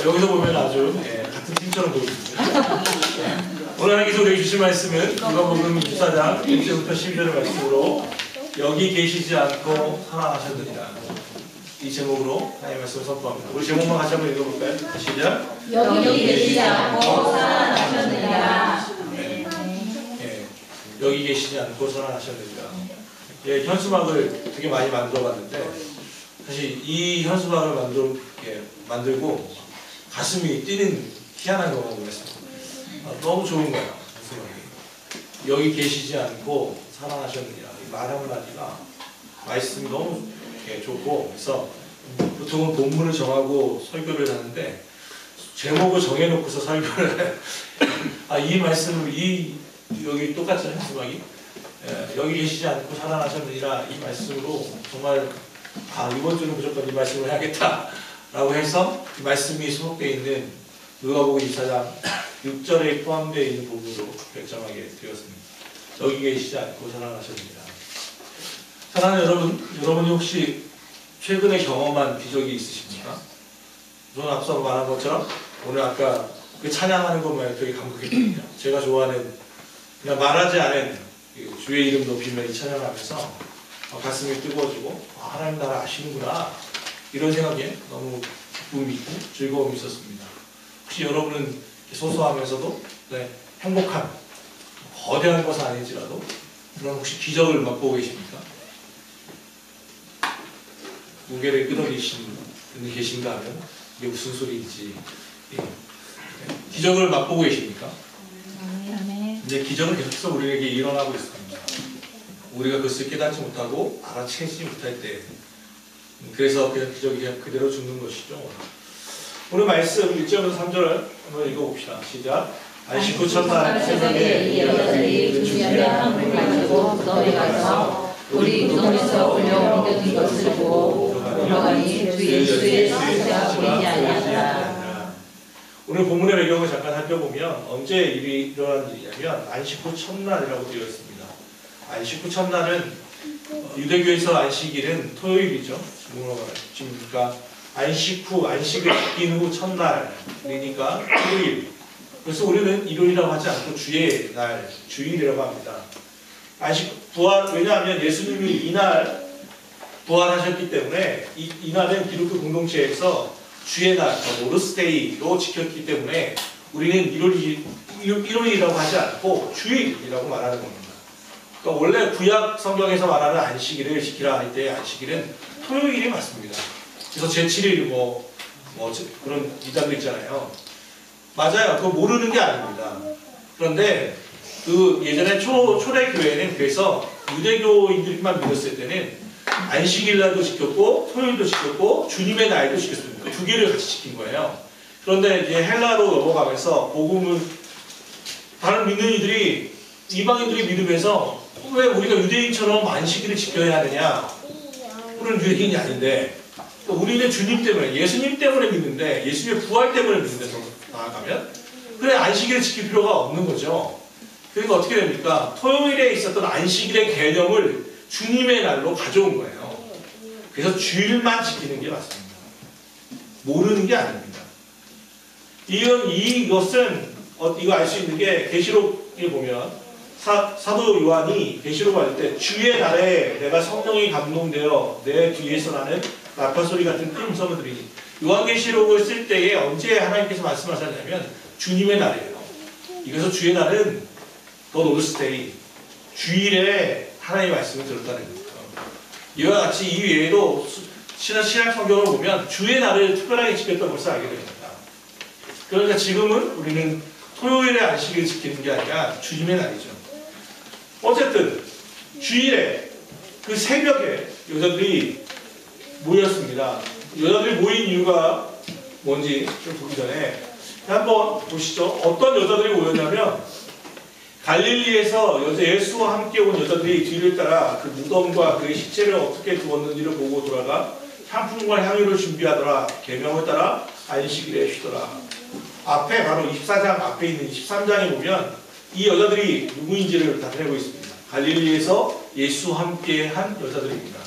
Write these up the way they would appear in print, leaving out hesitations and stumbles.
여기서 보면 아주 같은 팀처럼 보입니다. 오늘 하나님께서 우리에게 주신 말씀은 누가복음 14장 1절부터 12절의 말씀으로 여기 계시지 않고 살아나셨느니라. 이 제목으로 하나님의 말씀을 선포합니다. 우리 제목만 같이 한번 읽어볼까요? 시작. 여기 계시지 않고 살아나셨느니라. 여기 계시지 않고 살아나셨느니라. 현수막을 되게 많이 만들어봤는데 사실 이 현수막을 만들고 가슴이 뛰는 희한한 경험을 했습니다. 너무 좋은 거예요. 현수막이. 여기 계시지 않고 살아나셨느니라. 이 말 한마디가 말씀이 너무 좋고, 그래서 보통은 본문을 정하고 설교를 하는데 제목을 정해놓고서 설교를 해요. 이 말씀을 여기 똑같은 현수막이 여기 계시지 않고 살아나셨느니라 이 말씀으로 정말 이번 주는 무조건 이 말씀을 해야겠다 라고 해서 이 말씀이 수록되어 있는 누가복음 24장 6절에 포함되어 있는 부분으로 결정하게 되었습니다. 여기 계시지 않고 살아나셨느니라. 사랑하는 여러분이 혹시 최근에 경험한 기적이 있으십니까? 저는 앞서 말한 것처럼 오늘 아까 그 찬양하는 것만 되게 감격했거든요. 제가 좋아하는 그냥 말하지 않은 주의 이름 높이며 이 찬양하면서 가슴이 뜨거워지고 하나님 나를 아시는구나 이런 생각에 너무 기쁨이 있고 즐거움이 있었습니다. 혹시 여러분은 소소하면서도 행복한 거대한 것은 아닐지라도 그런 혹시 기적을 맛보고 계십니까? 무게를 끄덕이시는 분이 계신가 하면 이게 무슨 소리인지 기적을 맛보고 계십니까? 이제 기적은 계속해서 우리에게 일어나고 있습니다. 우리가 그것을 깨닫지 못하고 알아채지 못할 때 그래서 그냥 기적이 그냥 그대로 죽는 것이죠. 오늘 말씀 1절부터 3절을 한번 읽어봅시다. 시작. 안식구 첫날 새벽에 이 여자들이 주변에 한물 가지고 너희 가서 우리 무덤에서 올려 옮겨진 것을 보고 들어가니 주 예수의 상태가 보이지 아니하더라. 오늘 본문의 배경을 잠깐 살펴보면 언제 일이 일어난 일이냐면 안식구 첫날이라고 되어 있습니다. 안식구 첫날은 유대교에서 안식일은 토요일이죠. 그러니까 안식을 지킨 후 첫날이니까 토요일. 그래서 우리는 일요일이라고 하지 않고 주의 날, 주일이라고 합니다. 왜냐하면 예수님이 이날 부활하셨기 때문에 이날은 기독교 공동체에서 주의 날, 로르스데이로 지켰기 때문에 우리는 일요일이라고 하지 않고 주일이라고 말하는 겁니다. 그러니까 원래 구약 성경에서 말하는 안식일을 지키라 할 때 안식일은 토요일이 맞습니다. 그래서 제7일 그런 이단도 있잖아요. 맞아요. 그거 모르는 게 아닙니다. 그런데 그 예전에 초대교회는 그래서 유대교인들만 믿었을 때는 안식일날도 지켰고 토요일도 지켰고 주님의 날도 지켰습니다. 두 개를 같이 지킨 거예요. 그런데 이제 헬라로 넘어가면서 복음을 다른 믿는 이들이 이방인들이 믿으면서 왜 우리가 유대인처럼 안식일을 지켜야 하느냐? 우리는 유대인이 아닌데 우리는 주님 때문에 예수님 때문에 믿는데 예수님의 부활 때문에 믿는데 더 나아가면 그래 안식일을 지킬 필요가 없는 거죠. 그러니까 어떻게 됩니까? 토요일에 있었던 안식일의 개념을 주님의 날로 가져온 거예요. 그래서 주일만 지키는 게 맞습니다. 모르는 게 아닙니다. 이것은 이거 알 수 있는 게 계시록에 보면 사도 요한이 계시록 할 때 주의 날에 내가 성령이 감동되어 내 뒤에서 나는 나팔 소리 같은 큰 음성을 들으니 요한계시록을 쓸 때에 언제 하나님께서 말씀하셨냐면 주님의 날이에요. 이래서 주의 날은 더 노르스데이 주일에 하나님의 말씀을 들었다는 거예요. 이와 같이 이 외에도 신약 성경을 보면 주의 날을 특별하게 지켰다고 벌써 알게 됩니다. 그러니까 지금은 우리는 토요일에 안식일을 지키는 게 아니라 주님의 날이죠. 어쨌든 주일에 그 새벽에 여자들이 모였습니다. 여자들이 모인 이유가 뭔지 좀 보기 전에 한번 보시죠. 어떤 여자들이 모였냐면 갈릴리에서 예수와 함께 온 여자들이 뒤를 따라 그 무덤과 그의 시체를 어떻게 두었는지를 보고 돌아가 향품과 향유를 준비하더라. 계명을 따라 안식일에 쉬더라. 앞에 바로 24장 앞에 있는 23장에 보면 이 여자들이 누구인지를 나타내고 있습니다. 갈릴리에서 예수와 함께 한 여자들입니다.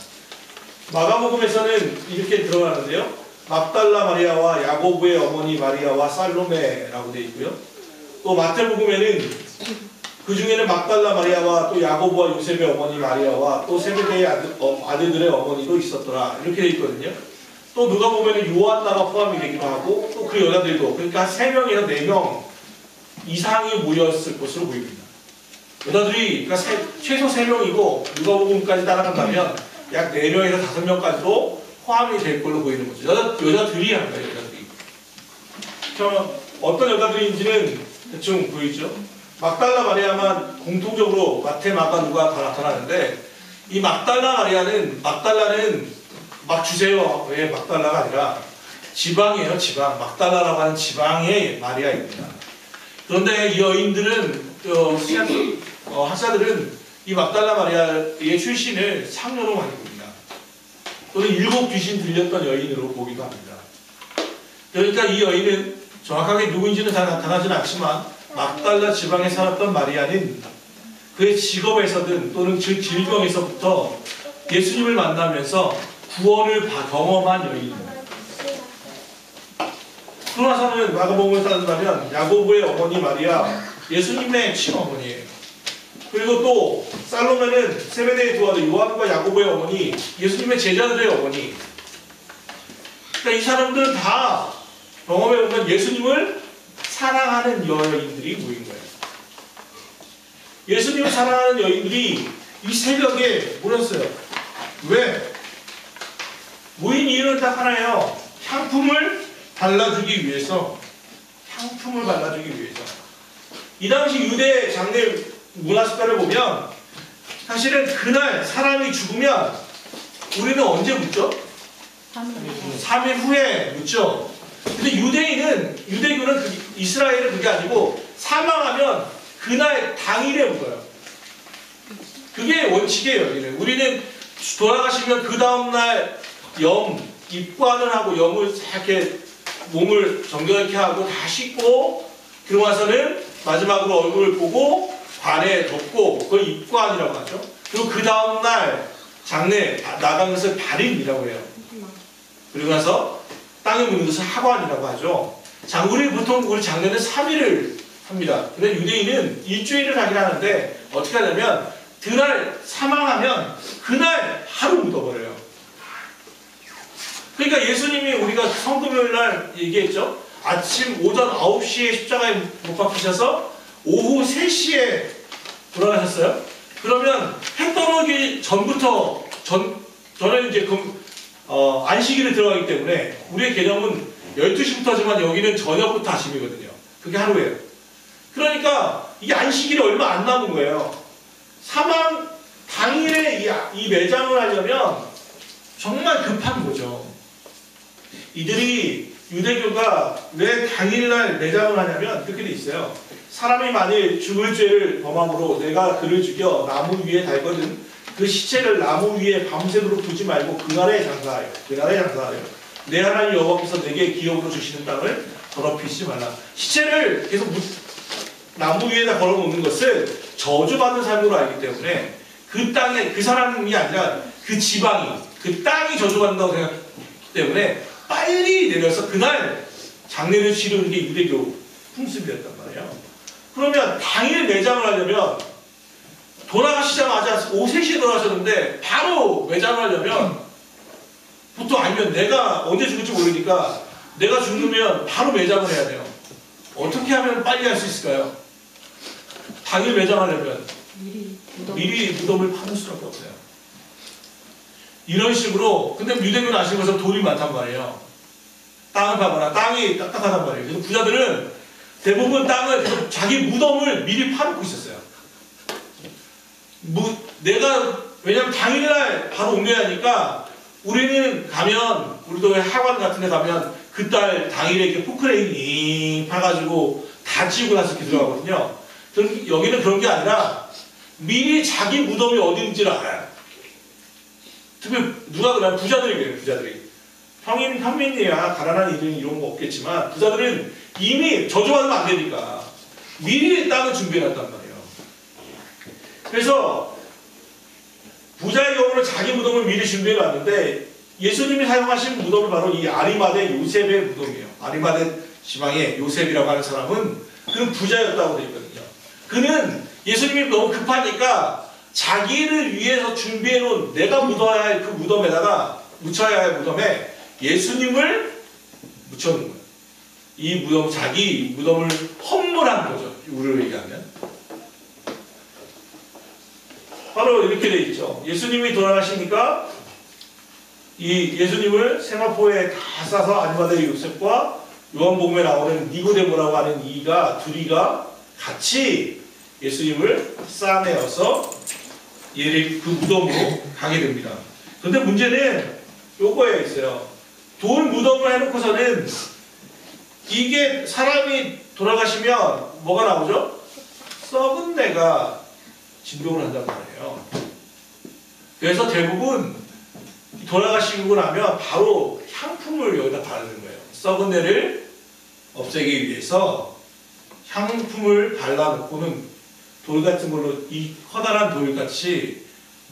마가복음에서는 이렇게 들어가는데요. 막달라 마리아와 야고보의 어머니 마리아와 살로메라고 되어 있고요. 또 마태복음에는 그 중에는 막달라 마리아와 또 야고보와 요셉의 어머니 마리아와 또 세베대의 아들들의 어머니도 있었더라 이렇게 되어 있거든요. 또 누가 보면은 요한나가 포함이 되기도 하고 또 그 여자들도 그러니까 3명에서 4명 이상이 모였을 것으로 보입니다. 여자들이 그러니까 최소 3명이고 누가복음까지 따라간다면 약 4명에서 5명까지도 포함이 될 걸로 보이는 거죠. 여자들이 한 거예요. 여자들이. 그럼 어떤 여자들인지는 대충 보이죠. 막달라 마리아만 공통적으로 마태, 마가, 누가 다 나타나는데 이 막달라는 막 주세요. 왜 막달라가 아니라 지방이에요. 지방. 막달라라고 하는 지방의 마리아입니다. 그런데 이 여인들은 학자들은 이 막달라 마리아의 출신을 상녀로 많이 봅니다. 또는 7 귀신 들렸던 여인으로 보기도 합니다. 그러니까 이 여인은 정확하게 누구인지는 다 나타나지는 않지만 막달라 지방에 살았던 마리아는 그의 직업에서든 또는 그 질병에서부터 예수님을 만나면서 구원을 경험한 여인입니다. 그러나서는 마가복음을 따른다면 야고보의 어머니 마리아 예수님의 친어머니예요. 그리고 또 살로메는 세베대의 두 아들 요한과 야고보의 어머니 예수님의 제자들의 어머니. 그러니까 이 사람들은 다 경험해보면 예수님을 사랑하는 여인들이 모인 거예요. 예수님을 사랑하는 여인들이 이 새벽에 모였어요. 왜? 모인 이유는 딱 하나예요. 향품을 발라주기 위해서. 향품을 발라주기 위해서. 이 당시 유대 장례 문화 습관을 보면 사실은 그날 사람이 죽으면 우리는 언제 묻죠? 3일 후에 묻죠. 근데 유대교는 이스라엘은 그게 아니고 사망하면 그날 당일에 묻어요. 그게 원칙이에요. 여기는. 우리는 돌아가시면 그 다음날 입관을 하고 염을 이렇게 몸을 정결케 하고 다 씻고 그러고 나서는 마지막으로 얼굴을 보고 관에 덮고 그걸 입관이라고 하죠. 그리고 그 다음날 장례 나간 것을 발인이라고 해요. 그리고 나서 땅에 묻는 것을 하관이라고 하죠. 우리 장례는 3일을 합니다. 근데 유대인은 일주일을 하긴 하는데 어떻게 하냐면 그날 사망하면 그날 하루 묻어버려요. 그러니까 예수님이 우리가 성금요일날 얘기했죠. 오전 9시에 십자가에 못 박히셔서 오후 3시에 돌아가셨어요. 그러면 해 떠오르기 전부터 전에 이제 안식일에 들어가기 때문에 우리의 개념은 12시부터지만 여기는 저녁부터 아침이거든요. 그게 하루예요. 그러니까 이게 안식일이 얼마 안 남은 거예요. 사망 당일에 이 매장을 하려면 정말 급한 거죠. 이들이 유대교가 왜 당일날 매장을 하냐면 그렇게 돼 있어요. 사람이 만일 죽을 죄를 범함으로 내가 그를 죽여 나무 위에 달거든 그 시체를 나무 위에 밤새도록 두지 말고 그날에 장사하여. 내 하나님 여호와께서 내게 기업으로 주시는 땅을 더럽히지 말라. 시체를 계속 나무 위에다 걸어놓는 것을 저주받는 삶으로 알기 때문에 그 땅에 그 사람이 아니라 그 지방이 그 땅이 저주받는다고 생각하기 때문에 빨리 내려서 그날 장례를 치르는 게 유대교 풍습이었단 말이에요. 그러면 당일 매장을 하려면 돌아가시자마자 오후 3시에 돌아가셨는데 바로 매장을 하려면 보통 아니면 내가 언제 죽을지 모르니까 내가 죽으면 바로 매장을 해야 돼요. 어떻게 하면 빨리 할 수 있을까요? 당일 매장하려면 미리 무덤을 파는 수밖에 없어요. 이런 식으로. 근데 유대교는 아시는 것처럼 돌이 많단 말이에요. 땅을 파거나 땅이 딱딱하단 말이에요. 그래서 부자들은 대부분 땅을 자기 무덤을 미리 파놓고 있었어요. 왜냐면 당일날 바로 옮겨야 하니까 우리는 우리도 학원 같은 데 가면 그달 당일에 이렇게 포크레인 파가지고 다 치우고 나서 이렇게 들어가거든요. 여기는 그런 게 아니라 미리 자기 무덤이 어딘지를 알아요. 특히 누가 그러면 부자들이 그래요. 부자들이. 평민이야 가난한 이들은 이런 거 없겠지만 부자들은 이미 저주받으면 안 되니까 미리 땅을 준비해놨단 말이에요. 그래서 부자의 경우는 자기 무덤을 미리 준비해놨는데 예수님이 사용하신 무덤이 바로 이 아리마대 요셉의 무덤이에요. 아리마대 지방의 요셉이라고 하는 사람은 그는 부자였다고 되어 있거든요. 그는 예수님이 너무 급하니까 자기를 위해서 준비해놓은 내가 묻어야 할 그 무덤에다가 묻혀야 할 무덤에 예수님을 묻혀놓은 거예요. 이 무덤, 자기 무덤을 헌물한 거죠. 우리로 얘기하면. 바로 이렇게 돼 있죠. 예수님이 돌아가시니까 이 예수님을 세마포에 다 싸서 아리마대 요셉과 요한복음에 나오는 니고데모라고 하는 이가 둘이가 같이 예수님을 싸내어서 얘를 그 무덤으로 가게 됩니다. 그런데 문제는 요거에 있어요. 돌 무덤을 해놓고서는 이게 사람이 돌아가시면 뭐가 나오죠? 썩은 내가 진동을 한단 말이에요. 그래서 대부분 돌아가시고 나면 바로 향품을 여기다 바르는 거예요. 썩은 내를 없애기 위해서 향품을 발라놓고는 돌 같은 걸로 이 커다란 돌같이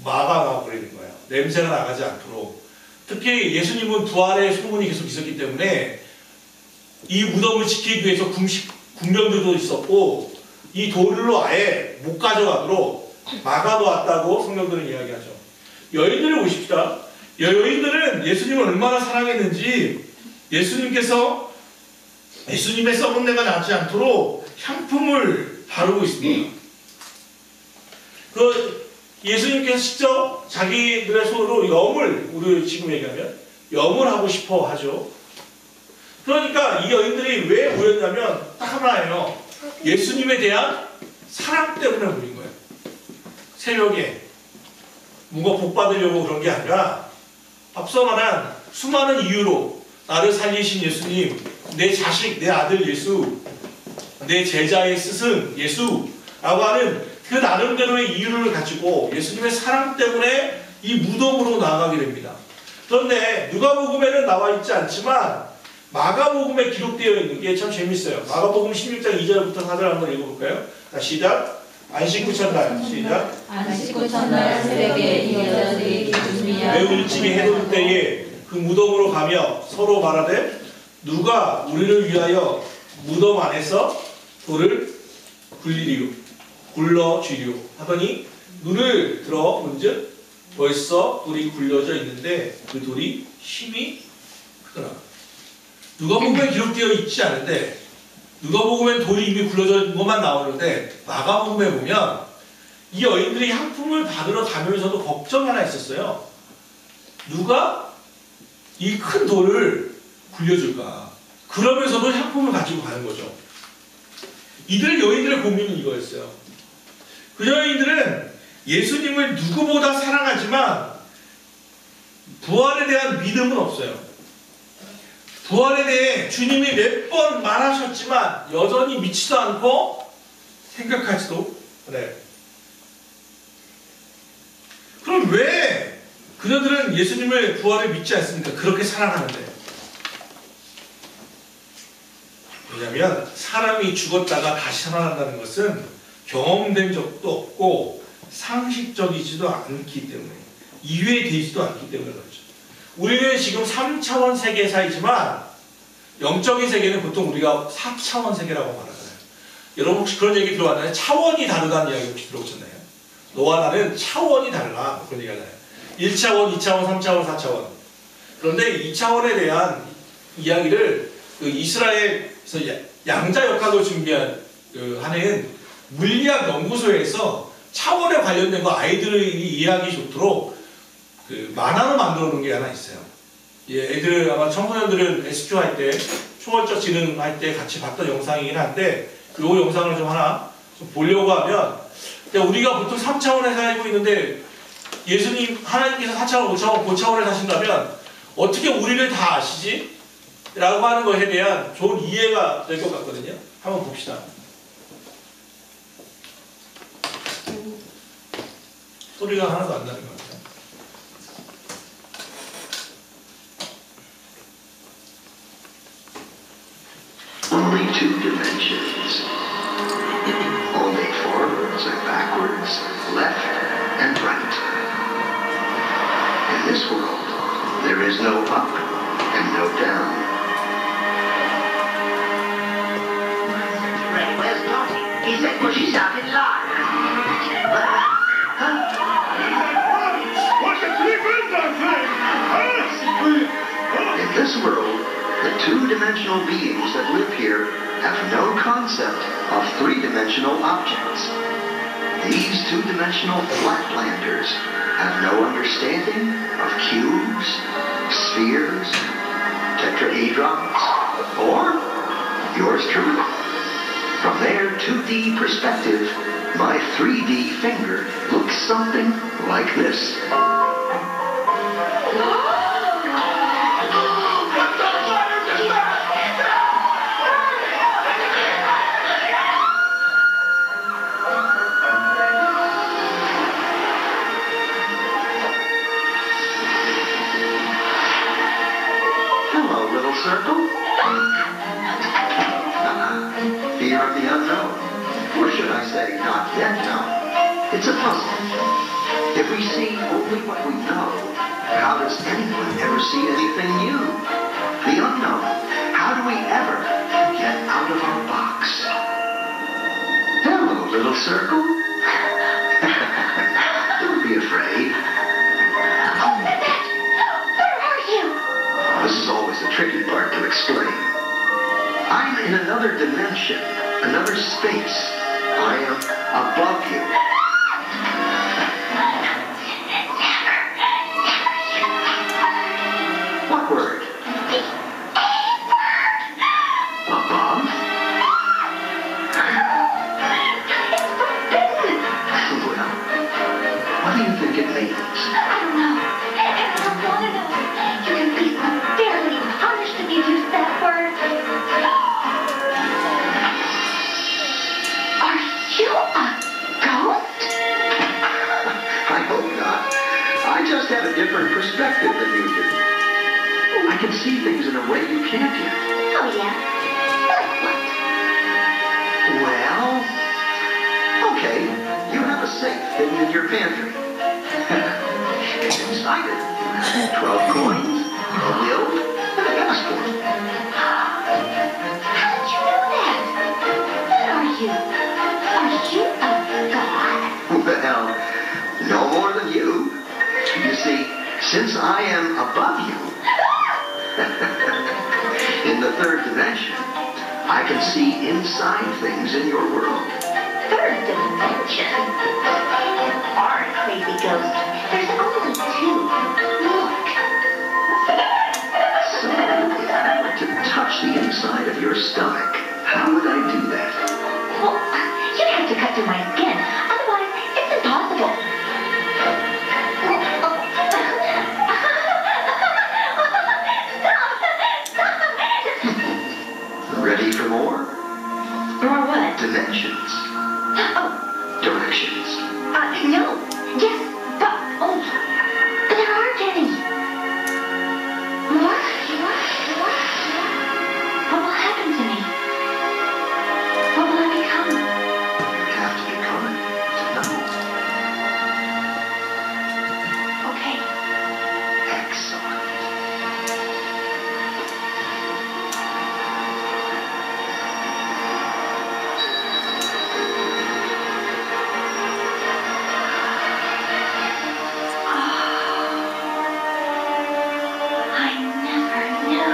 막아가 버리는 거예요. 냄새가 나가지 않도록. 특히 예수님은 부활의 소문이 계속 있었기 때문에 이 무덤을 지키기 위해서 군병들도 있었고 이 돌로 아예 못 가져가도록 막아놓았다고 성경들은 이야기하죠. 여인들을 보십시다. 여인들은 예수님을 얼마나 사랑했는지 예수님께서 예수님의 썩은 내가 나지 않도록 향품을 바르고 있습니다. 그 예수님께서 직접 자기들의 손으로 염을, 우리 지금 얘기하면 염을 하고 싶어 하죠. 그러니까 이 여인들이 왜 모였냐면 딱 하나예요. 예수님에 대한 사랑 때문에 모인 거예요. 새벽에 뭔가 복 받으려고 그런 게 아니라 앞서 말한 수많은 이유로 나를 살리신 예수님, 내 자식, 내 아들 예수, 내 제자의 스승 예수라고 하는 그 나름대로의 이유를 가지고 예수님의 사랑 때문에 이 무덤으로 나아가게 됩니다. 그런데 누가복음에는 나와 있지 않지만 마가복음에 기록되어 있는 게 참 재밌어요. 마가복음 16장 2절부터 4절 한번 읽어볼까요? 자, 시작. 안식 후 첫날, 시작. 안식 후 첫날 새벽에 이 여자들이 준비한 매우 일찍이 해돋을 때에 그 무덤으로 가며 서로 말하되 누가 우리를 위하여 무덤 안에서 돌을 굴러쥐려 하더니 눈을 들어 본즉 벌써 돌이 굴려져 있는데 그 돌이 힘이 크더라. 누가복음에 기록되어 있지 않은데 누가복음엔 돌이 이미 굴러져 있는 것만 나오는데 마가복음에 보면 이 여인들이 향품을 받으러 가면서도 걱정이 하나 있었어요. 누가 이 큰 돌을 굴려줄까? 그러면서도 향품을 가지고 가는 거죠. 이들 여인들의 고민은 이거였어요. 그 여인들은 예수님을 누구보다 사랑하지만 부활에 대한 믿음은 없어요. 부활에 대해 주님이 몇 번 말하셨지만 여전히 믿지도 않고 생각하지도 않아요. 그럼 왜 그녀들은 예수님의 부활을 믿지 않습니까? 그렇게 사랑하는데. 왜냐하면 사람이 죽었다가 다시 살아난다는 것은 경험된 적도 없고 상식적이지도 않기 때문에 이해되지도 않기 때문에 그렇죠. 우리는 지금 3차원 세계사이지만 영적인 세계는 보통 우리가 4차원 세계라고 말하잖아요. 여러분 혹시 그런 얘기 들어봤나요? 차원이 다르다는 이야기 혹시 들어보셨나요? 너와 나는 차원이 달라 그런 얘기 하잖아요. 1차원, 2차원, 3차원, 4차원. 그런데 2차원에 대한 이야기를 그 이스라엘에서 양자 역학을 준비한 하는 물리학 연구소에서 차원에 관련된 거 아이들이 이해하기 좋도록 그 만화로 만들어 놓은 게 하나 있어요. 예, 애들 아마 청소년들은 SQ 할 때 초월적 지능 할 때 같이 봤던 영상이긴 한데 그 영상을 좀 하나 좀 보려고 하면 우리가 보통 3차원에 살고 있는데 예수님 하나님께서 4차원, 5차원, 5차원에 사신다면 어떻게 우리를 다 아시지? 라고 하는 것에 대한 좋은 이해가 될 것 같거든요. 한번 봅시다. 소리가 하나도 안 나는 것 같아요. Only two dimensions. Only forwards and backwards, left and right. In this world, there is no up and no down. Where's Lottie? He said pushes out in line. What's the three-birds on thing? In this world, the two-dimensional beings that live here have no concept of three-dimensional objects. These two-dimensional flatlanders have no understanding of cubes, spheres, tetrahedrons, or yours truly. From their 2D perspective, my 3D finger looks something like this. Hello, little circle. Fear of the unknown. Or should I say, not yet known. It's a puzzle. If we see only what we know, how does anyone ever see anything new? The unknown. How do we ever get out of our box? Hello, little circle. Don't be afraid. Where are you? This is always the tricky part to explain. I'm in another dimension, another space. I am above you. What word? Above? Well, what do you think it means? I don't know. And I don't want to know. You can be severely punished if you use that word. Are you a ghost? I hope not. I just have a different perspective than you do. I can see things in a way you can't yet. Oh, yeah? Like what? Well, okay, you have a safe hidden in your pantry. And inside it, you have 12 coins, a will, and a passport. How did you know that? What are you? Are you a god? Well, no more than you. You see, since I am above you, in the third dimension, I can see inside things in your world. Third dimension? Aren't crazy ghosts? There's only two. Look. So, if I were to touch the inside of your stomach, how would I do that? Well, you'd have to cut through my skin. Otherwise, it's impossible. Ready for more? Or what? Dimensions. Oh, Directions. no. Yes, but, oh, there aren't any. What? What will happen to me? What will I become? You have to become it to know. Okay. Excellent. I never knew.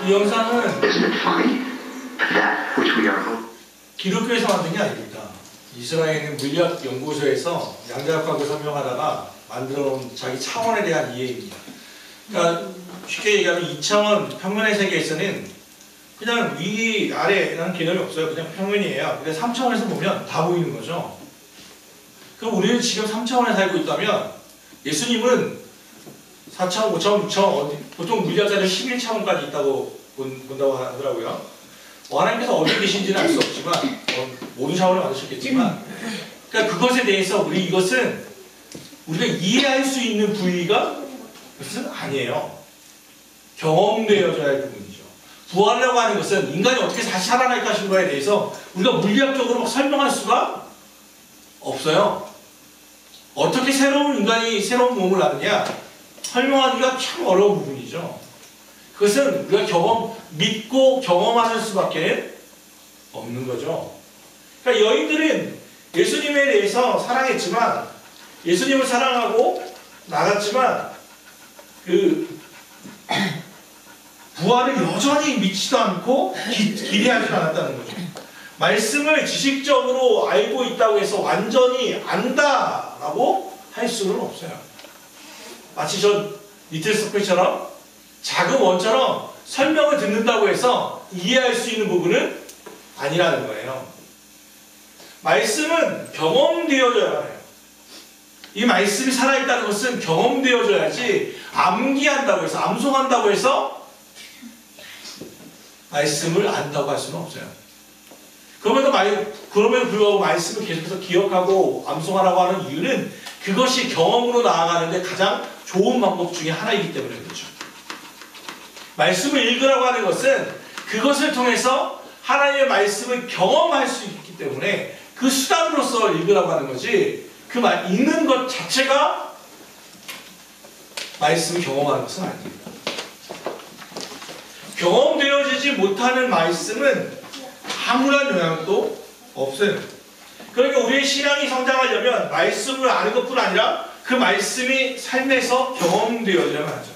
이 영상은 Isn't it funny? That which we are 기독교에서 만든 게 아닙니다. 이스라엘 있는 물리학 연구소에서 양자역학을 설명하다가 만들어 놓은 자기 차원에 대한 이해입니다. 그러니까 쉽게 얘기하면 2차원 평면의 세계에서는 그냥 위, 아래라는 개념이 없어요. 그냥 평면이에요. 근데 3차원에서 보면 다 보이는 거죠. 그럼 우리는 지금 3차원에 살고 있다면 예수님은 4차원, 5차원, 6차원, 보통 물리학자들 11차원까지 있다고 본다고 하더라고요. 하나님께서 어디 계신지는 알 수 없지만 모든 샤워를 받으셨겠지만 그러니까 그것에 대해서 이것은 우리가 이해할 수 있는 부위가 그것은 아니에요. 경험되어져야 할 부분이죠. 부활이라고 하는 것은 인간이 어떻게 다시 살아날까 하는 거에 대해서 우리가 물리학적으로 설명할 수가 없어요. 어떻게 새로운 인간이 새로운 몸을 낳느냐 설명하기가 참 어려운 부분이죠. 그것은 우리가 믿고 경험하는 수밖에 없는 거죠. 그러니까 여인들은 예수님에 대해서 사랑했지만 예수님을 사랑하고 나갔지만 부활을 여전히 믿지도 않고 기대하지 않았다는 거죠. 말씀을 지식적으로 알고 있다고 해서 완전히 안다라고 할 수는 없어요. 마치 전 리틀 스피처럼 작은 원처럼 설명을 듣는다고 해서 이해할 수 있는 부분은 아니라는 거예요. 말씀은 경험되어져야 해요. 이 말씀이 살아있다는 것은 경험되어져야지 암기한다고 해서 암송한다고 해서 말씀을 안다고 할 수는 없어요. 그럼에도 불구하고 말씀을 계속해서 기억하고 암송하라고 하는 이유는 그것이 경험으로 나아가는데 가장 좋은 방법 중에 하나이기 때문에 그렇죠. 말씀을 읽으라고 하는 것은 그것을 통해서 하나님의 말씀을 경험할 수 있기 때문에 그 수단으로서 읽으라고 하는 거지 읽는 것 자체가 말씀을 경험하는 것은 아닙니다. 경험되어지지 못하는 말씀은 아무런 영향도 없어요. 그러니까 우리의 신앙이 성장하려면 말씀을 아는 것뿐 아니라 그 말씀이 삶에서 경험되어져야만 하죠.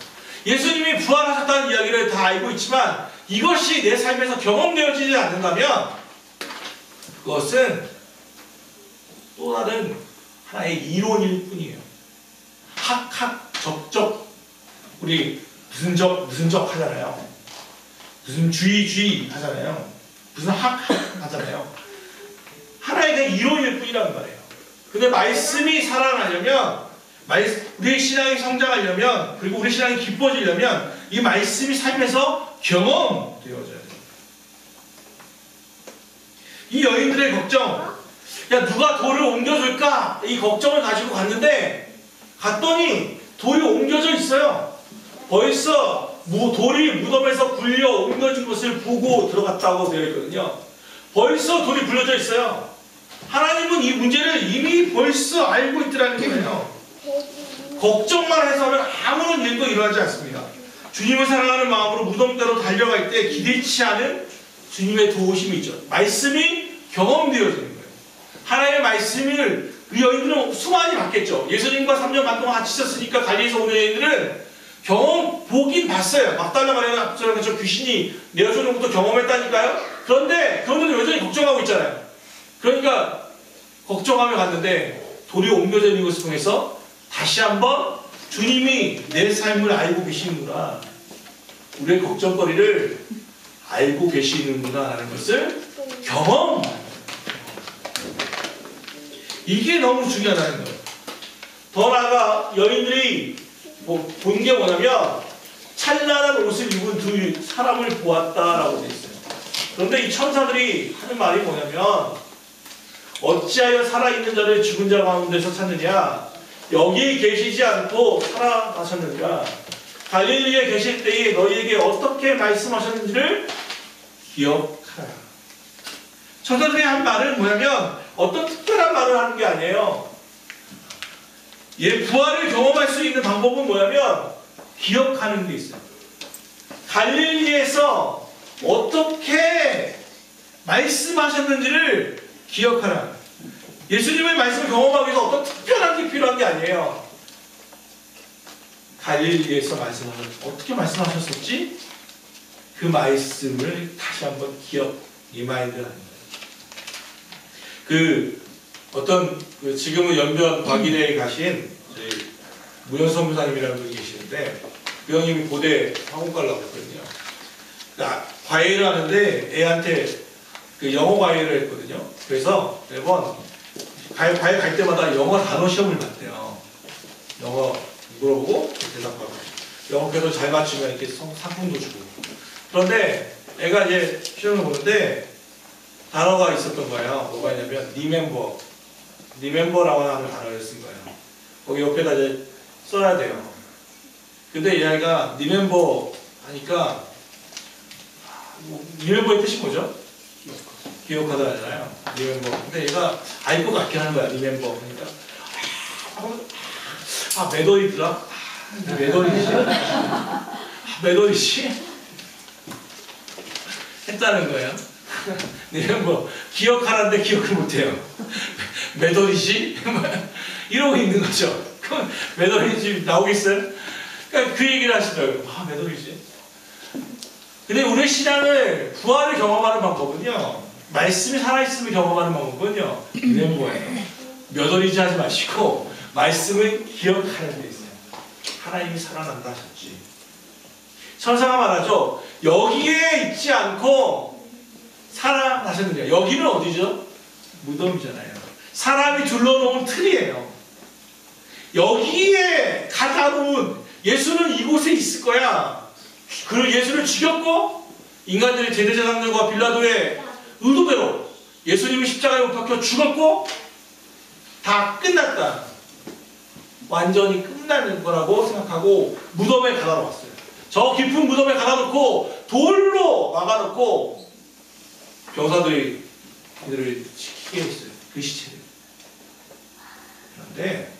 예수님이 부활하셨다는 이야기를 다 알고 있지만 이것이 내 삶에서 경험되어지지 않는다면 그것은 또 다른 하나의 이론일 뿐이에요. 적적 우리 무슨 적 하잖아요. 무슨 주의 하잖아요. 무슨 하잖아요. 하나의 그냥 이론일 뿐이란 말이에요. 근데 말씀이 살아나려면 우리의 신앙이 성장하려면 그리고 우리 신앙이 깊어지려면 이 말씀이 삶에서 경험되어져야 돼요. 이 여인들의 걱정, 야 누가 돌을 옮겨줄까? 이 걱정을 가지고 갔더니 돌이 옮겨져 있어요. 벌써 돌이 무덤에서 굴려 옮겨진 것을 보고 들어갔다고 되어 있거든요. 벌써 돌이 굴려져 있어요. 하나님은 이 문제를 이미 벌써 알고 있더라는 거예요. 걱정만 해서는 아무런 일도 일어나지 않습니다. 주님을 사랑하는 마음으로 무덤대로 달려갈 때 기대치 않은 주님의 도우심이 있죠. 말씀이 경험되어지는 거예요. 하나님의 말씀을 그 여인들은 수많이 받겠죠. 예수님과 3년 반 동안 같이 있었으니까 갈릴리에서 오는 여인들은 보긴 봤어요. 막달라 마리아나 저 귀신이 내어주는 것도 경험했다니까요. 그런데 그분들은 여전히 걱정하고 있잖아요. 그러니까 걱정하며 갔는데 돌이 옮겨져 있는 것을 통해서 다시 한번 주님이 내 삶을 알고 계시는구나. 우리의 걱정거리를 알고 계시는구나 하는 것을 경험하는 거예요. 이게 너무 중요하다는 거예요. 더 나아가 여인들이 본 게 뭐냐면 찬란한 옷을 입은 두 사람을 보았다라고 되어 있어요. 그런데 이 천사들이 하는 말이 뭐냐면 어찌하여 살아있는 자를 죽은 자 가운데서 찾느냐 여기 계시지 않고 살아나셨느냐 갈릴리에 계실 때에 너희에게 어떻게 말씀하셨는지를 기억하라. 천사들이 한 말은 뭐냐면 어떤 특별한 말을 하는 게 아니에요. 부활을 경험할 수 있는 방법은 뭐냐면 기억하는 게 있어요. 갈릴리에서 어떻게 말씀하셨는지를 기억하라. 예수님의 말씀을 경험하기 위해서 어떤 특별한 게 필요한 게 아니에요. 갈릴리에서 어떻게 말씀하셨었지? 그 말씀을 다시 한번 리마인드하는 거예요. 지금은 연변 과기대에 가신 무현성 교사님이라는 분이 계시는데 그 형님이 고대 학원가를 나왔거든요. 그러니까 과외를 하는데 애한테 영어 과외를 했거든요. 그래서 매번 과외 갈 때마다 영어 단어 시험을 봤대요. 영어 물어보고 대답하고 영어 그래도 잘 맞추면 이렇게 상품도 주고. 그런데 애가 이제 시험을 보는데 단어가 있었던 거예요. 뭐가 있냐면 리멤버라고 하는 단어를 쓴 거예요. 거기 옆에다 이제 써야 돼요. 근데 이 아이가 리멤버 하니까 리멤버의 뜻이 뭐죠? 기억하다 하잖아요. 리멤버. 근데 얘가 알 것 같긴 하는 거야. 리멤버. 그러니까 메더리드라? 메더리지? 했다는 거예요. 리멤버. 기억하라는데 기억을 못해요. 메더리지? 이러고 있는 거죠. 그럼 메더리지 나오겠어요? 그러니까 그 얘기를 하시더라고요. 메더리지? 근데 우리의 신앙을 부활을 경험하는 방법은요, 말씀이 살아있음을 경험하는 방법은요, 리멤버예요. 메더리지 하지 마시고 말씀을 기억하는 데 있어요. 하나님이 살아난다 하셨지. 천사가 말하죠. 여기에 있지 않고 살아나셨느냐. 여기는 어디죠? 무덤이잖아요. 사람이 둘러놓은 틀이에요. 여기에 가다 보면 예수는 이곳에 있을 거야. 그리고 예수를 죽였고 인간들의 제대제사장들과 빌라도의 의도대로 예수님이 십자가에 못 박혀 죽었고 다 끝났다. 완전히 끝나는 거라고 생각하고 무덤에 가다 놓았어요. 저 깊은 무덤에 가다 놓고 돌로 막아놓고 병사들이 그들을 지키게 했어요. 그 시체를. 그런데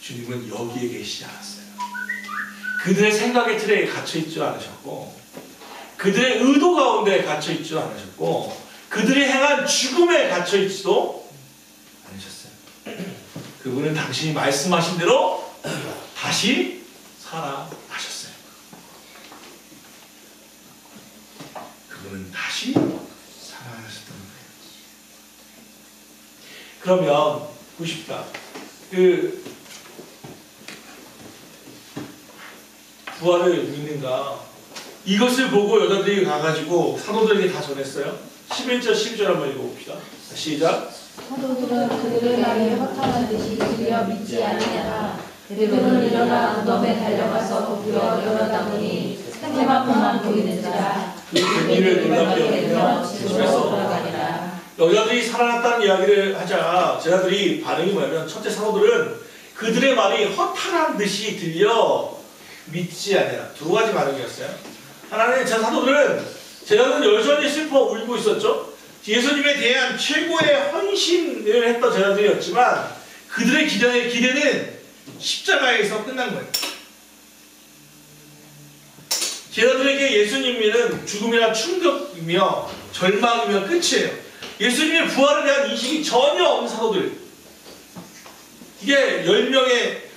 주님은 여기에 계시지 않았어요. 그들의 생각의 틀에 갇혀있지 않으셨고 그들의 의도 가운데 갇혀있지 않으셨고 그들이 행한 죽음에 갇혀있지도 않으셨어요. 그분은 당신이 말씀하신 대로 다시 살아나셨어요. 그분은 다시 살아나셨던 거예요. 그러면 보고 싶다. 부활을 믿는가? 이것을 보고 여자들이 가가지고 사도들에게 다 전했어요. 11절 12절 한번 읽어봅시다. 시작. 사도들은 그들의 말이 허탄한 듯이 들려 믿지 아니하나 베드로는 일어나 무덤에 달려가서 부여 일어나보니 세마포만 보이는지라 그 일을 놀랍게 여기며 집에서 돌아가니라. 여자들이 살아났다는 이야기를 하자 제자들이 반응이 뭐냐면 첫째 사도들은 그들의 말이 허탄한 듯이 들려 믿지 아니하나. 두 가지 반응이었어요. 하나는 제자들은 여전히 슬퍼 울고 있었죠. 예수님에 대한 최고의 헌신을 했던 제자들이었지만 그들의 기대는 십자가에서 끝난 거예요. 제자들에게 예수님은 죽음이나 충격이며 절망이며 끝이에요. 예수님의 부활에 대한 인식이 전혀 없는 사도들. 이게 10명의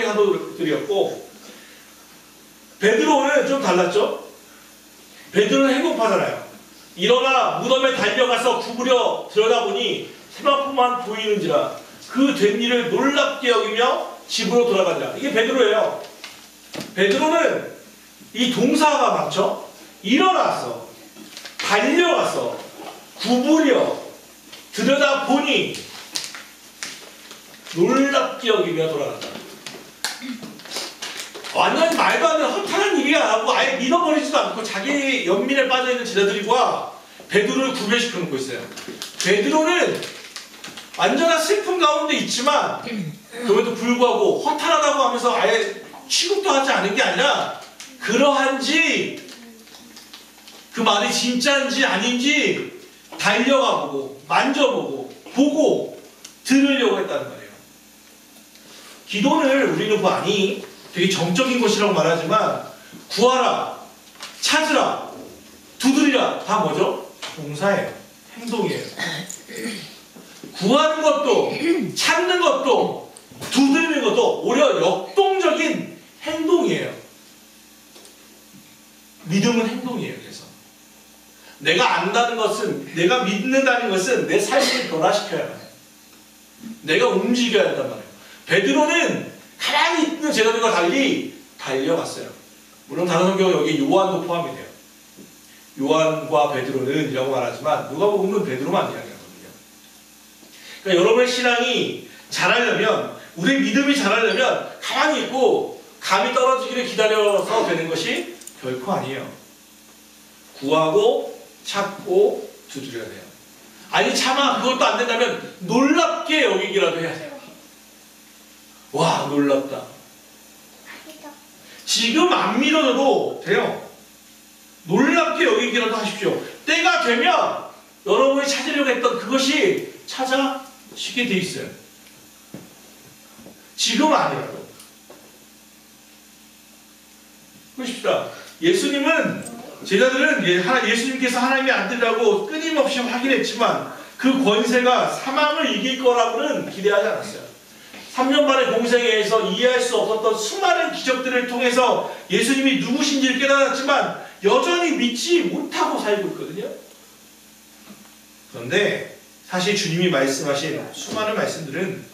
사도들이었고 베드로는 좀 달랐죠. 베드로는 행복하잖아요. 일어나 무덤에 달려가서 구부려 들여다보니 세마포만 보이는지라 그 된 일을 놀랍게 여기며 집으로 돌아간다. 이게 베드로예요. 베드로는 이 동사가 많죠. 일어나서 달려가서 구부려 들여다보니 놀랍게 여기며 돌아간다. 완전히 말도 안 되는 허탄한 일이야 하고 아예 믿어버리지도 않고 자기 연민에 빠져있는 제자들과 베드로를 구별시켜놓고 있어요. 베드로는 완전한 슬픔 가운데 있지만 그럼에도 불구하고 허탄하다고 하면서 아예 취급도 하지 않은 게 아니라 그러한지 그 말이 진짜인지 아닌지 달려가보고 만져보고 보고 들으려고 했다는 말이에요. 기도를 우리는 많이 되게 정적인 것이라고 말하지만 구하라, 찾으라, 두드리라 다 뭐죠? 동사예요. 행동이에요. 구하는 것도 찾는 것도 두드리는 것도 오히려 역동적인 행동이에요. 믿음은 행동이에요. 그래서 내가 안다는 것은 내가 믿는다는 것은 내 삶을 변화시켜야 해요. 내가 움직여야 한단 말이에요. 베드로는 가만히 있는 제자들과 달리 달려갔어요. 물론 다른 성경은 여기 요한도 포함이 돼요. 요한과 베드로는 이라고 말하지만 누가복음은 베드로만 이야기하거든요. 그러니까 여러분의 신앙이 자라려면 우리의 믿음이 자라려면 가만히 있고 감이 떨어지기를 기다려서 되는 것이 결코 아니에요. 구하고 찾고 두드려야 돼요. 아니 차마 그것도 안 된다면 놀랍게 여기기라도 해야 돼요. 와 놀랍다. 지금 안 믿어도 돼요. 놀랍게 여기기라도 하십시오. 때가 되면 여러분이 찾으려고 했던 그것이 찾아지게 돼 있어요. 지금 아니라도. 보십시다. 예수님은 제자들은 예수님께서 하나님의 아들이라고 끊임없이 확인했지만 그 권세가 사망을 이길 거라고는 기대하지 않았어요. 3년 만의 공생애에서 이해할 수 없었던 수많은 기적들을 통해서 예수님이 누구신지를 깨달았지만 여전히 믿지 못하고 살고 있거든요. 그런데 사실 주님이 말씀하신 수많은 말씀들은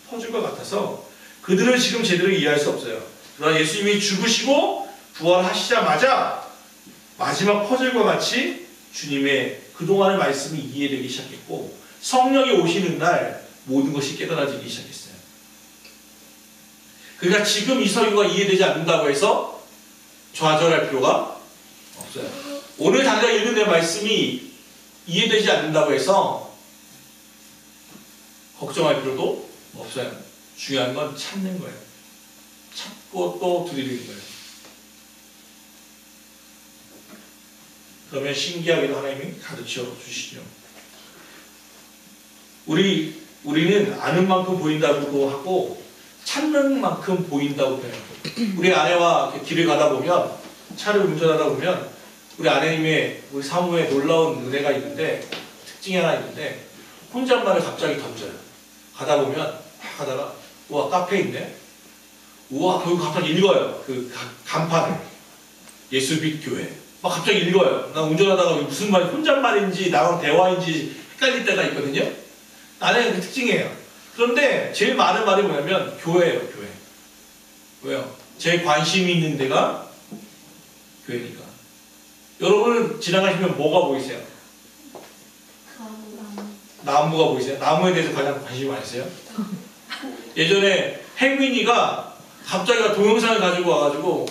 퍼즐과 같아서 그들은 지금 제대로 이해할 수 없어요. 그러나 예수님이 죽으시고 부활하시자마자 마지막 퍼즐과 같이 주님의 그동안의 말씀이 이해되기 시작했고 성령이 오시는 날 모든 것이 깨달아지기 시작했어요. 그러니까 지금 이 설교가 이해되지 않는다고 해서 좌절할 필요가 없어요. 오늘 당장 읽은 내 말씀이 이해되지 않는다고 해서 걱정할 필요도 없어요. 중요한 건 찾는 거예요. 찾고 또 두드리는 거예요. 그러면 신기하게도 하나님이 가르쳐 주시죠. 우리는 아는 만큼 보인다고도 하고 찾는 만큼 보인다고 해요. 우리 아내와 길을 가다 보면 차를 운전하다 보면 우리 아내님의 우리 사모의 놀라운 은혜가 있는데 특징이 하나 있는데 혼잣말을 갑자기 던져요. 가다 보면 막 가다가 우와 카페 있네. 우와 거기 갑자기 읽어요. 그 간판을 예수빛 교회. 막 갑자기 읽어요. 나 운전하다가 무슨 말 혼잣말인지 나랑 대화인지 헷갈릴 때가 있거든요. 아내는 그 특징이에요. 그런데 제일 많은 말이 뭐냐면 교회예요. 교회. 왜요? 제일 관심이 있는 데가 교회니까. 여러분은 지나가시면 뭐가 보이세요? 나무가 보이세요? 나무에 대해서 가장 관심이 많으세요? 예전에 혜민이가 갑자기 동영상을 가지고 와가지고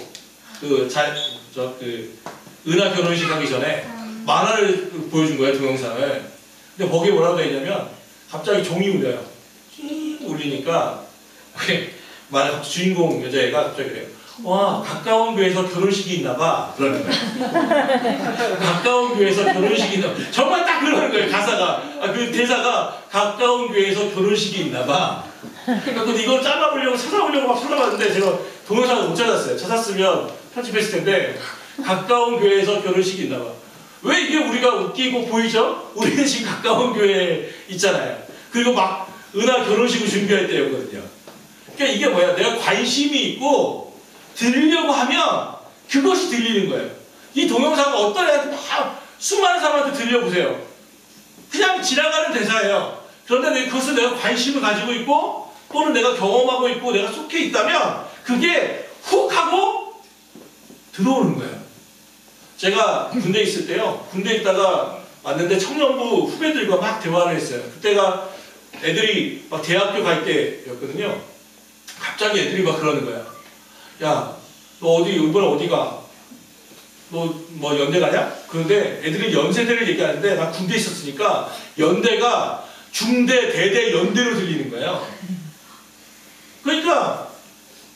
은하 결혼식 하기 전에 만화를 보여준 거예요. 동영상을. 근데 거기에 뭐라고 되어 있냐면 갑자기 종이 울려요. 울리니까 만화 주인공 여자애가 갑자기 그래요. 와 가까운 교회에서 결혼식이 있나봐 그러는 거예요. 가까운 교회에서 결혼식이 있나봐. 정말 딱 그러는 거예요. 가사가 그 대사가 가까운 교회에서 결혼식이 있나봐. 그래서 이걸 잘라보려고 찾아보려고 막 찾아봤는데 제가 동영상을 못 찾았어요. 찾았으면 편집했을 텐데 가까운 교회에서 결혼식이 있나봐. 왜 이게 우리가 웃기고 보이죠? 우리는 지금 가까운 교회에 있잖아요. 그리고 막 은하 결혼식을 준비할 때였거든요. 그러니까 이게 뭐야? 내가 관심이 있고 들으려고 하면 그것이 들리는 거예요. 이 동영상은 어떤 애한테 막 수많은 사람한테 들려보세요. 그냥 지나가는 대사예요. 그런데 그것을 내가 관심을 가지고 있고 또는 내가 경험하고 있고 내가 속해 있다면 그게 훅 하고 들어오는 거예요. 제가 군대에 있을 때요. 군대에 있다가 왔는데 청년부 후배들과 막 대화를 했어요. 그때가 애들이 막 대학교 갈 때였거든요. 갑자기 애들이 막 그러는 거야. 야, 너 이번에 어디 가? 너 뭐 연대 가냐? 그런데 애들이 연세대를 얘기하는데 나 군대에 있었으니까 연대가 중대, 대대, 연대로 들리는 거예요. 그러니까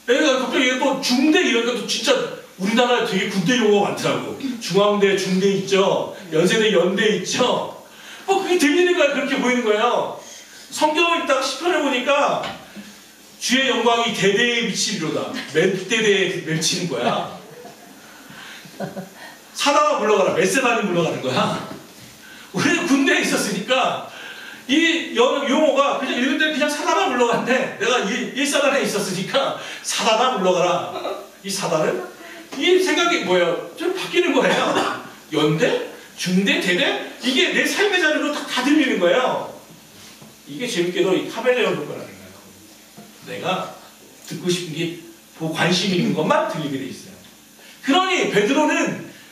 애가 갑자기 또 중대 이러니까 또 진짜 우리나라에 되게 군대 용어가 많더라고. 중앙대, 중대 있죠. 연세대, 연대 있죠. 그게 들리는 거야. 그렇게 보이는 거예요. 성경을 딱 시편해 보니까 주의 영광이 대대에 미치리로다. 몇 대대에 맺히는 거야. 사다가 물러가라. 메세반이 물러가는 거야. 우리는 군대에 있었으니까 이 용어가 그냥 읽을 때는 그냥 사다가 물러가는데 내가 일사단에 있었으니까 사다가 물러가라. 이 사다는 이 생각이 뭐예요? 좀 바뀌는 거예요. 연대? 중대? 대대? 이게 내 삶의 자리로 다 들리는 거예요. 이게 재밌게도 이 카멜레온 효과라는 거예요. 내가 듣고 싶은 게 관심 있는 것만 들리게 돼 있어요. 그러니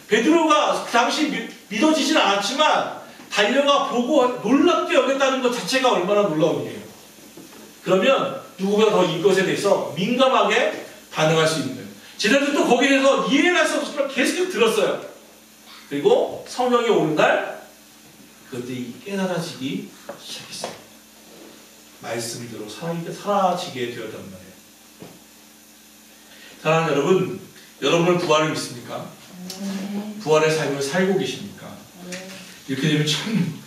베드로가 그 당시 믿어지진 않았지만 달려가 보고 놀랍게 여겼다는 것 자체가 얼마나 놀라운 일이에요. 그러면 누구보다 더 이것에 대해서 민감하게 반응할 수 있는 거예요. 제자들도 거기에 대해서 이해할 수 없었지만 계속 들었어요. 그리고 성령이 오는 날 그것들이 깨달아지기 시작했어요. 말씀대로 사라지게 되었단 말이에요. 사랑하는 여러분, 여러분은 부활을 믿습니까? 부활의 삶을 살고 계십니까? 이렇게 되면 참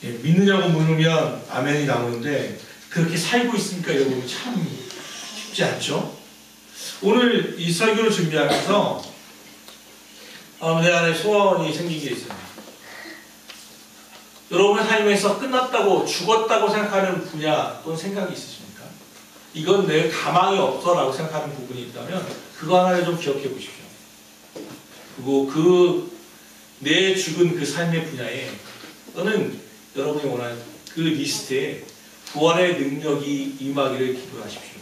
믿느냐고 물으면 아멘이 나오는데 그렇게 살고 있습니까? 여러분 참 쉽지 않죠? 오늘 이 설교를 준비하면서 내 안에 소원이 생긴 게 있어요. 여러분의 삶에서 끝났다고 죽었다고 생각하는 분야 또는 생각이 있으십니까? 이건 내 가망이 없어 라고 생각하는 부분이 있다면 그거 하나를 좀 기억해 보십시오. 그리고 내 죽은 그 삶의 분야에 또는 여러분이 원하는 그 리스트에 부활의 능력이 임하기를 기도하십시오.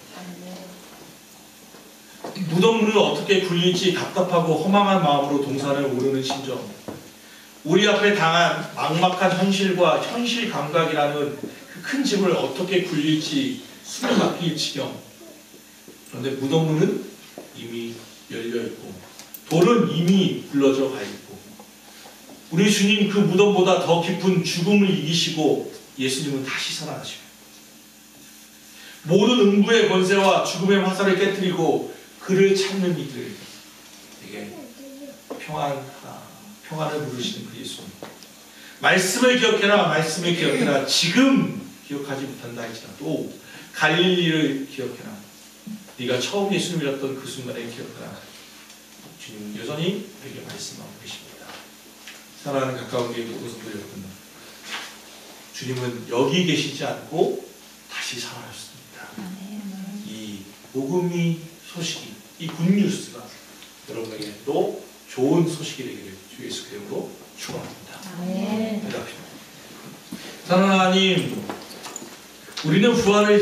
무덤문을 어떻게 굴릴지 답답하고 허망한 마음으로 동산을 오르는 심정, 우리 앞에 당한 막막한 현실과 현실 감각이라는 그 큰 짐을 어떻게 굴릴지 숨이 막힐 지경. 그런데 무덤문은 이미 열려있고 돌은 이미 굴러져 가 있고 우리 주님 그 무덤보다 더 깊은 죽음을 이기시고 예수님은 다시 살아나시고 모든 음부의 권세와 죽음의 화살을 깨뜨리고 그를 찾는 이들에게 평안을 부르시는 그 예수님. 말씀을 기억해라, 말씀을 기억해라. 지금 기억하지 못한다 할지라도 갈릴리를 기억해라. 네가 처음 예수님 믿었던 그 순간에 기억해라. 주님 여전히 우리에게 말씀하고 계십니다. 사랑하는 가까운 교회 교우성도 여러분, 주님은 여기 계시지 않고 다시 살아나셨습니다. 이 복음이 소식이, 이 굿뉴스가 여러분에게도 좋은 소식이 되기를 주 예수 그리스도로 축원합니다. 기도합시다. 사랑하는 하나님, 우리는 부활을